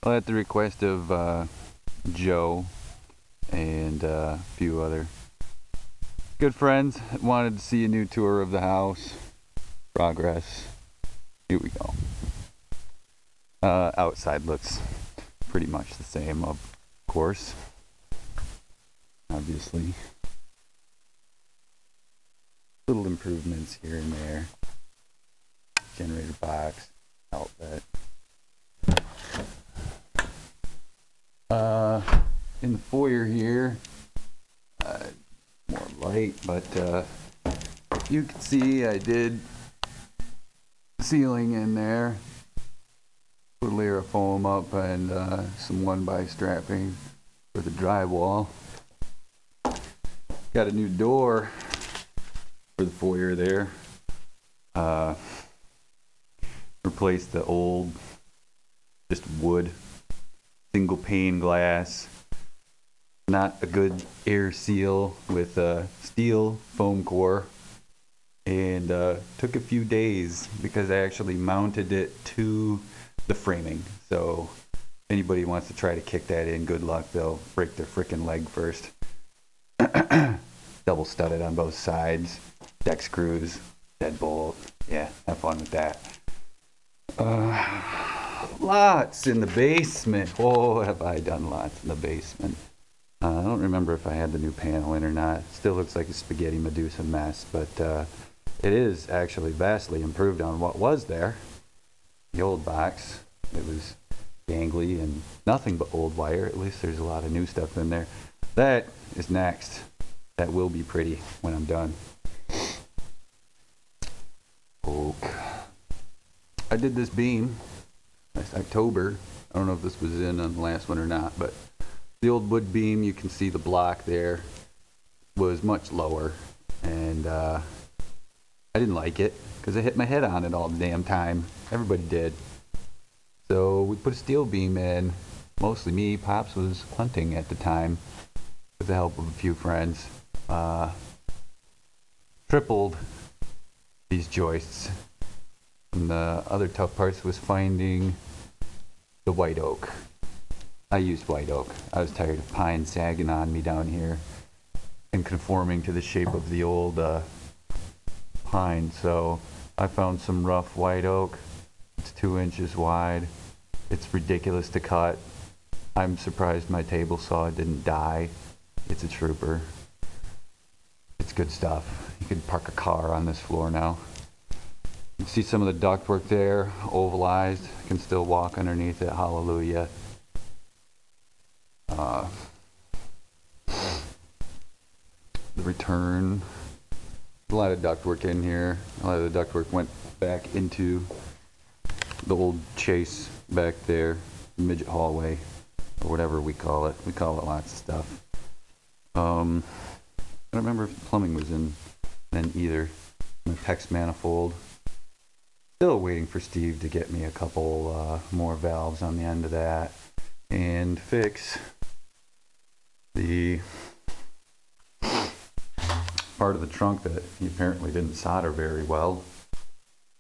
Well, at the request of Joe and a few other good friends, wanted to see a new tour of the house. Progress. Here we go. Outside looks pretty much the same, of course. Obviously. Little improvements here and there. Generator box, outlet. In the foyer here, more light, but you can see I did ceiling in there. Put a layer of foam up and some 1x strapping for the drywall. Got a new door for the foyer there. Replaced the old, just wood, single pane glass. Not a good air seal with a steel foam core. And took a few days because I actually mounted it to the framing. So anybody wants to try to kick that in, good luck. They'll break their frickin' leg first. Double studded on both sides. Deck screws, deadbolt. Yeah, have fun with that. Lots in the basement. Oh, have I done lots in the basement. I don't remember if I had the new panel in or not. Still looks like a spaghetti Medusa mess, but it is actually vastly improved on what was there. The old box, it was gangly and nothing but old wire. At least there's a lot of new stuff in there. That is next. That will be pretty when I'm done. Oak. I did this beam last October. I don't know if this was in on the last one or not, but the old wood beam, you can see the block there was much lower, and I didn't like it because I hit my head on it all the damn time. Everybody did. So we put a steel beam in, mostly me. Pops was hunting at the time with the help of a few friends. Tripled these joists. And the other tough parts was finding the white oak. I used white oak. I was tired of pine sagging on me down here and conforming to the shape of the old pine. So I found some rough white oak. It's 2 inches wide. It's ridiculous to cut. I'm surprised my table saw didn't die. It's a trooper. It's good stuff. You can park a car on this floor now. You can see some of the ductwork there, ovalized. I can still walk underneath it. Hallelujah. The return. A lot of ductwork in here. A lot of the ductwork went back into the old chase back there, midget hallway, or whatever we call it. We call it lots of stuff. I don't remember if the plumbing was in then either. The PEX manifold. Still waiting for Steve to get me a couple more valves on the end of that and fix the part of the trunk that he apparently didn't solder very well,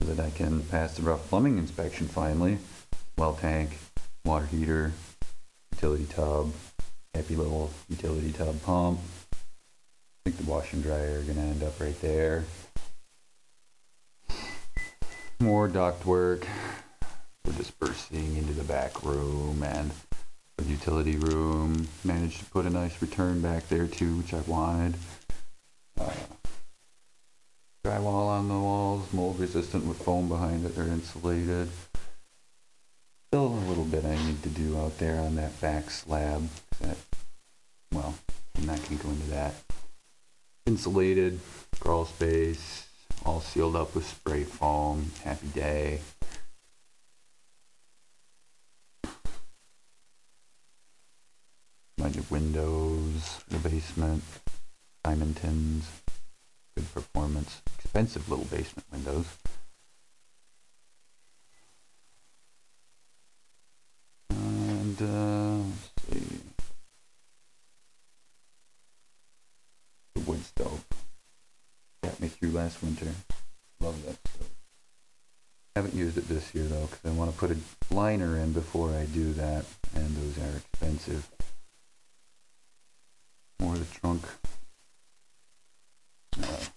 so that I can pass the rough plumbing inspection finally. Well tank, water heater, utility tub, happy little utility tub pump. I think the wash and dryer are gonna end up right there. More duct work. We're dispersing into the back room and the utility room. Managed to put a nice return back there too, which I wanted. Drywall on the walls, mold resistant with foam behind it. They're insulated. Still a little bit I need to do out there on that back slab. Well, I'm not going to go into that. Insulated, crawl space, all sealed up with spray foam. Happy day. Bunch of windows, the basement, diamond tins, good performance. Expensive little basement windows. And let's see. The wood stove got me through last winter. Love that stove. Haven't used it this year though, because I want to put a liner in before I do that, and those are expensive. More the trunk. This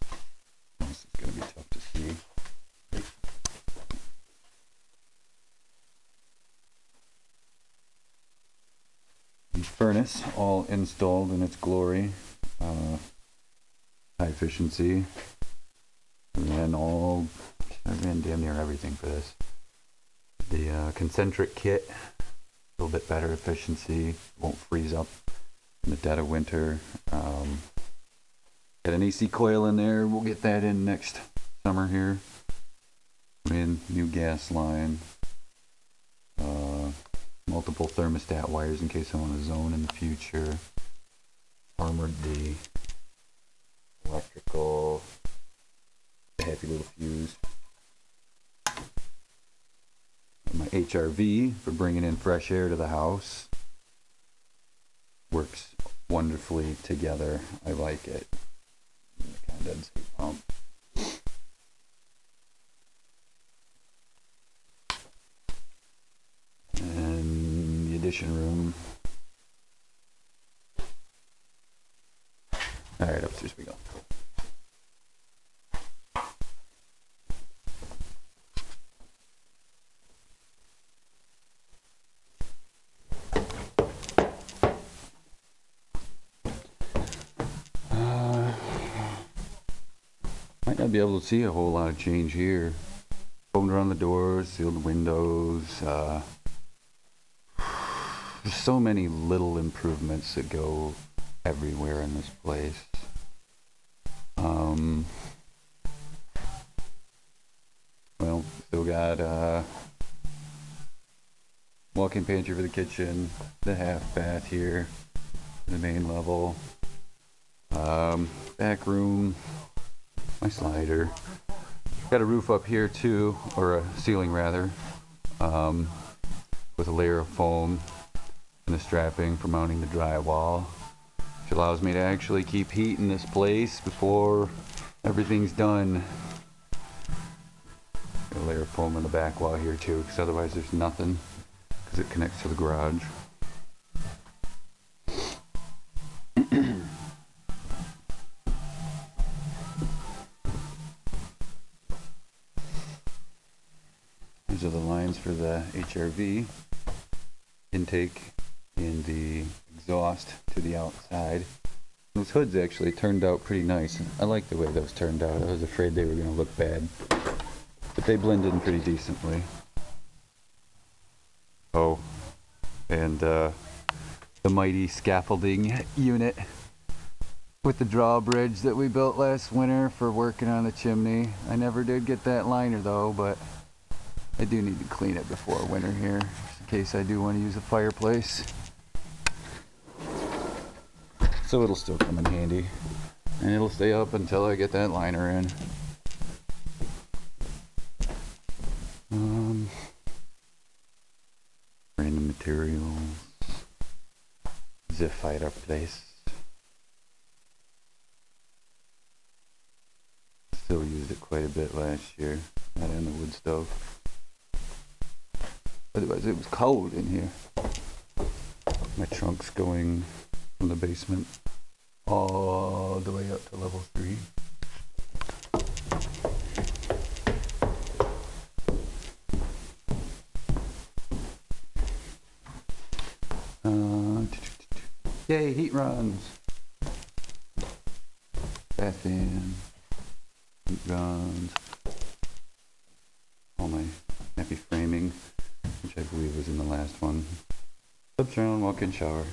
is going to be tough to see. The furnace all installed in its glory. High efficiency. And then I ran damn near everything for this. The concentric kit, a little bit better efficiency, won't freeze up in the dead of winter. Got an AC coil in there, we'll get that in next summer here. In new gas line. Multiple thermostat wires in case I want to zone in the future. Armored the electrical, a happy little fuse. My HRV for bringing in fresh air to the house. Works wonderfully together. I like it. Condensate pump. And the addition room. Alright, upstairs we go. Might not be able to see a whole lot of change here. Opened around the doors, sealed the windows. There's so many little improvements that go everywhere in this place. Well, still got walk-in pantry for the kitchen, the half bath here, the main level, back room, my slider. Got a roof up here too, or a ceiling rather, with a layer of foam and the strapping for mounting the drywall, which allows me to actually keep heat in this place before everything's done. Got a layer of foam in the back wall here too, because otherwise there's nothing, because it connects to the garage. These are the lines for the HRV intake and the exhaust to the outside. Those hoods actually turned out pretty nice. I like the way those turned out. I was afraid they were going to look bad, but they blend in pretty decently. Oh, and the mighty scaffolding unit with the drawbridge that we built last winter for working on the chimney. I never did get that liner though, but I do need to clean it before winter here, just in case I do want to use a fireplace. So it'll still come in handy, and it'll stay up until I get that liner in. Random materials. Zip fighter place. Still used it quite a bit last year, not in the wood stove. Otherwise it was cold in here. My trunk's going from the basement all the way up to level 3. Yay, heat runs. Bath fan, heat runs. All my nappy framing, which I believe was in the last one. Uptown walk-in shower.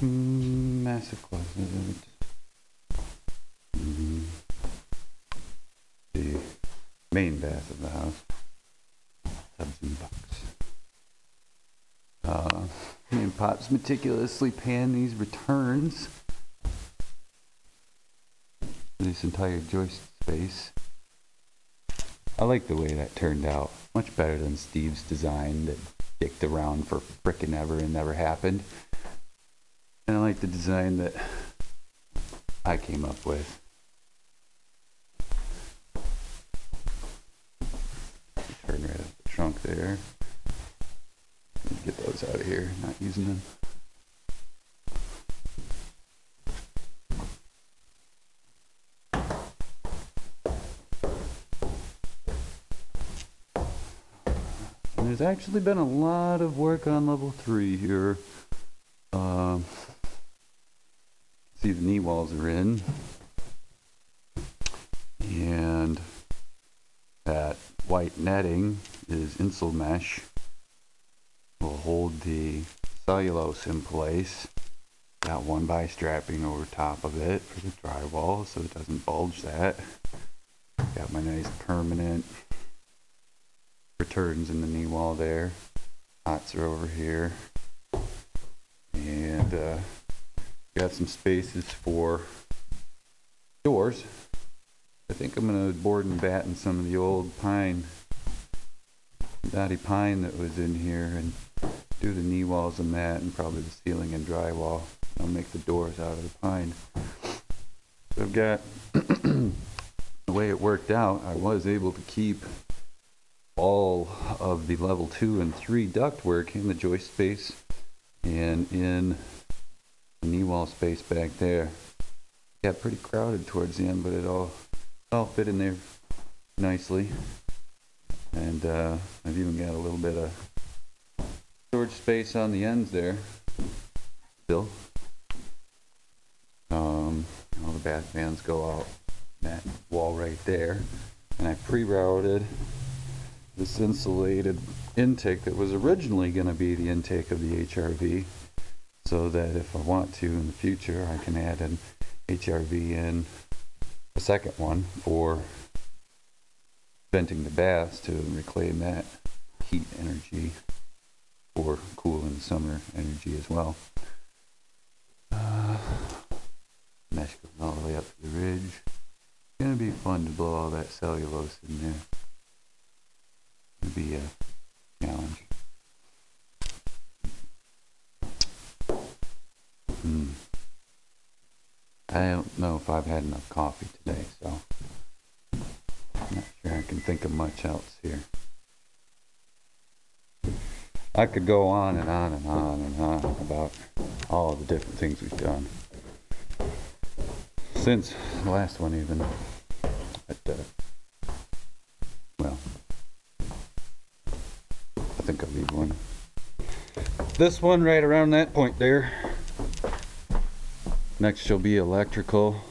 Massive closet. The main bath of the house. Tubs and bucks. Me and Pops meticulously pan these returns for this entire joist space. I like the way that turned out. Much better than Steve's design that dicked around for frickin' ever and never happened. And I like the design that I came up with. using them. And there's actually been a lot of work on level 3 here. See, the knee walls are in, and that white netting is insul mesh. Will hold the cellulose in place. Got 1x strapping over top of it for the drywall so it doesn't bulge that. Got my nice permanent returns in the knee wall there. Hots are over here. And got some spaces for doors. I think I'm going to board and batten some of the old pine, knotty pine that was in here, and do the knee walls and that, and probably the ceiling and drywall. I'll make the doors out of the pine. So I've got, the way it worked out, I was able to keep all of the level 2 and 3 ductwork in the joist space and in the knee wall space back there. Got pretty crowded towards the end, but it all fit in there nicely. And I've even got a little bit of storage space on the ends there still. All the bath fans go out that wall right there. And I pre-routed this insulated intake that was originally going to be the intake of the HRV, so that if I want to in the future, I can add an HRV in, a second one, for venting the baths to reclaim that heat energy for cooling summer energy as well. Mesh goes all the way up to the ridge. It's going to be fun to blow all that cellulose in there. It'll be a challenge. I don't know if I've had enough coffee today, so I'm not sure I can think of much else here. I could go on and on and on and on about all the different things we've done since the last one even. But, well, I think I'll leave one. This one right around that point there. Next will be electrical.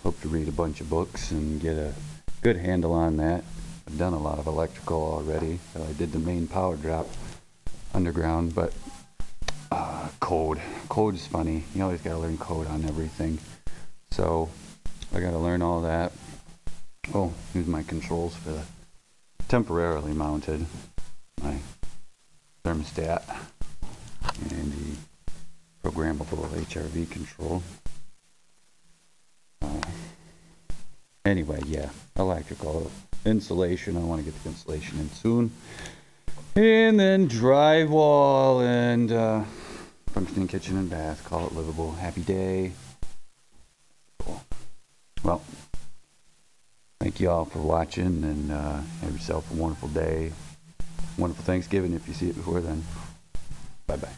Hope to read a bunch of books and get a good handle on that. I've done a lot of electrical already. So I did the main power drop underground, but code is funny. You always gotta learn code on everything. So I gotta learn all that. Oh, here's my controls for the temporarily mounted, my thermostat and the programmable HRV control. Anyway, yeah, electrical insulation. I want to get the insulation in soon. And then drywall and functioning kitchen and bath. Call it livable. Happy day. Cool. Well, thank you all for watching, and have yourself a wonderful day. Wonderful Thanksgiving if you see it before then. Bye-bye.